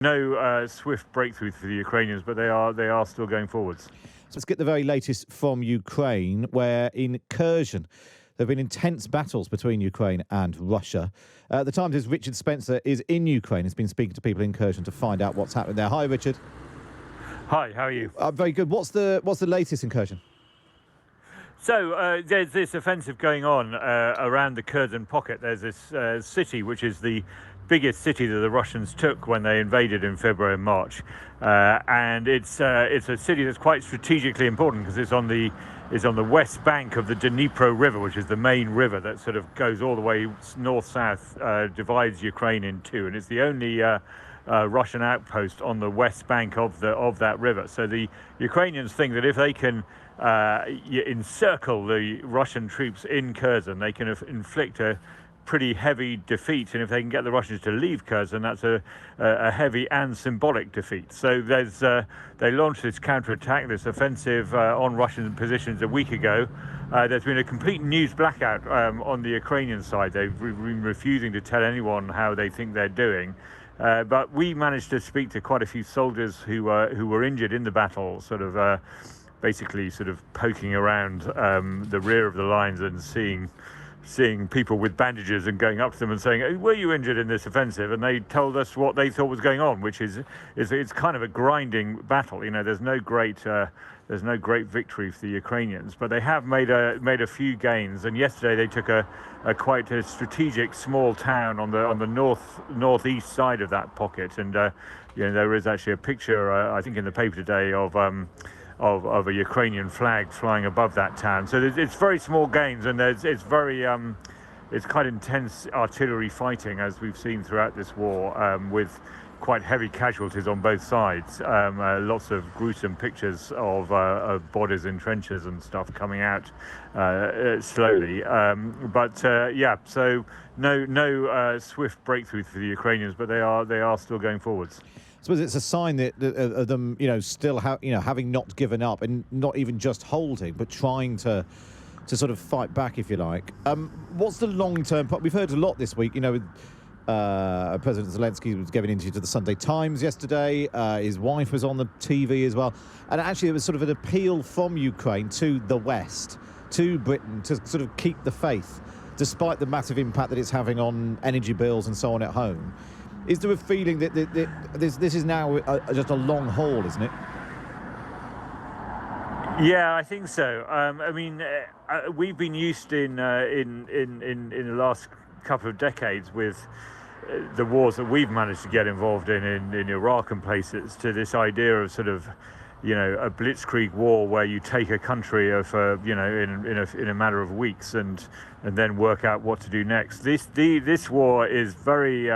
No swift breakthrough for the Ukrainians, but they are still going forwards. So let's get the very latest from Ukraine, where in Kherson there have been intense battles between Ukraine and Russia. The Times' Richard Spencer is in Ukraine. He's been speaking to people in Kherson to find out what's happening there. Hi, Richard. Hi, how are you? Very good. What's the latest in Kherson? So there's this offensive going on around the Kherson pocket. There's this city which is the biggest city that the Russians took when they invaded in February and March, and it's a city that's quite strategically important because it's on the west bank of the Dnipro River, which is the main river that sort of goes all the way north-south, divides Ukraine in two, and it's the only Russian outpost on the west bank of that river. So the Ukrainians think that if they can encircle the Russian troops in Kherson, they can inflict a pretty heavy defeat, and if they can get the Russians to leave Kherson, that's a heavy and symbolic defeat. So they launched this counterattack, this offensive on Russian positions a week ago. There's been a complete news blackout on the Ukrainian side. They've been refusing to tell anyone how they think they're doing. But we managed to speak to quite a few soldiers who were injured in the battle, basically poking around the rear of the lines and seeing people with bandages and going up to them and saying, "Were you injured in this offensive?" And they told us what they thought was going on, which is it's kind of a grinding battle. You know, there's no great victory for the Ukrainians, but they have made a few gains. And yesterday they took a quite a strategic small town on the northeast side of that pocket. And there is actually a picture I think in the paper today of a Ukrainian flag flying above that town. So it's very small gains, and it's quite intense artillery fighting, as we've seen throughout this war, with quite heavy casualties on both sides. Lots of gruesome pictures of bodies in trenches and stuff coming out slowly. So no swift breakthrough for the Ukrainians, but they are still going forwards. I suppose it's a sign that of them, still having not given up and not even just holding, but trying to sort of fight back, if you like. What's the long-term? We've heard a lot this week. With President Zelensky was giving an interview to the Sunday Times yesterday. His wife was on the TV as well, and actually there was sort of an appeal from Ukraine to the West, to Britain, to sort of keep the faith, despite the massive impact that it's having on energy bills and so on at home. Is there a feeling that this is now just a long haul, isn't it? Yeah, I think so. We've been used in the last couple of decades with the wars that we've managed to get involved in Iraq and places, to this idea of a blitzkrieg war where you take a country in a matter of weeks and then work out what to do next. This war is very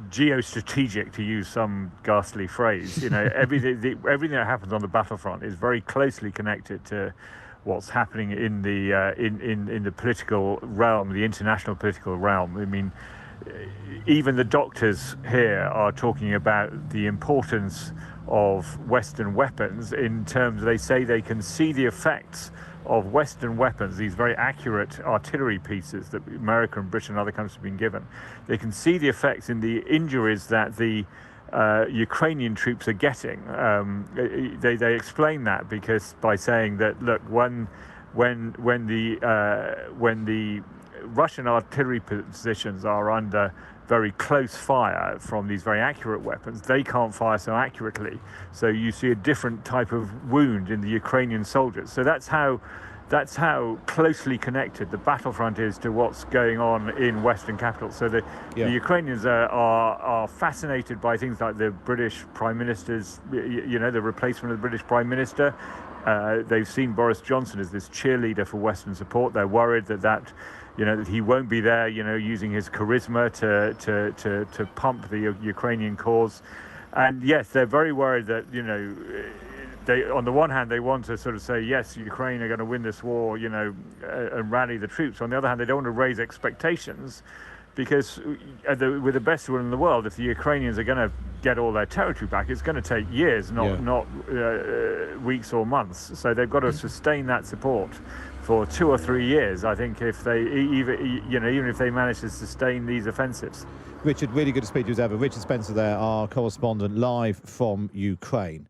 geostrategic, to use some ghastly phrase. Everything that happens on the battlefront is very closely connected to what's happening in the political realm, the international political realm. I mean, even the doctors here are talking about the importance of Western weapons in terms, they say they can see the effects of Western weapons, these very accurate artillery pieces that America and Britain and other countries have been given. They can see the effects in the injuries that the Ukrainian troops are getting. They explain that by saying that, look, when the Russian artillery positions are under very close fire from these very accurate weapons, they can't fire so accurately. So you see a different type of wound in the Ukrainian soldiers. So that's how closely connected the battlefront is to what's going on in Western capitals. So the Ukrainians are fascinated by things like the British Prime Minister's, the replacement of the British Prime Minister. They've seen Boris Johnson as this cheerleader for Western support. They're worried that he won't be there, using his charisma to pump the Ukrainian cause. And yes, they're very worried that, they, on the one hand, they want to sort of say, yes, Ukraine are going to win this war, and rally the troops. On the other hand, they don't want to raise expectations, because with the best will in the world, if the Ukrainians are going to get all their territory back, it's going to take years, not weeks or months. So they've got to sustain that support for 2 or 3 years, I think, if they even if they manage to sustain these offensives. Richard, really good to speak to you as ever. Richard Spencer there, our correspondent live from Ukraine.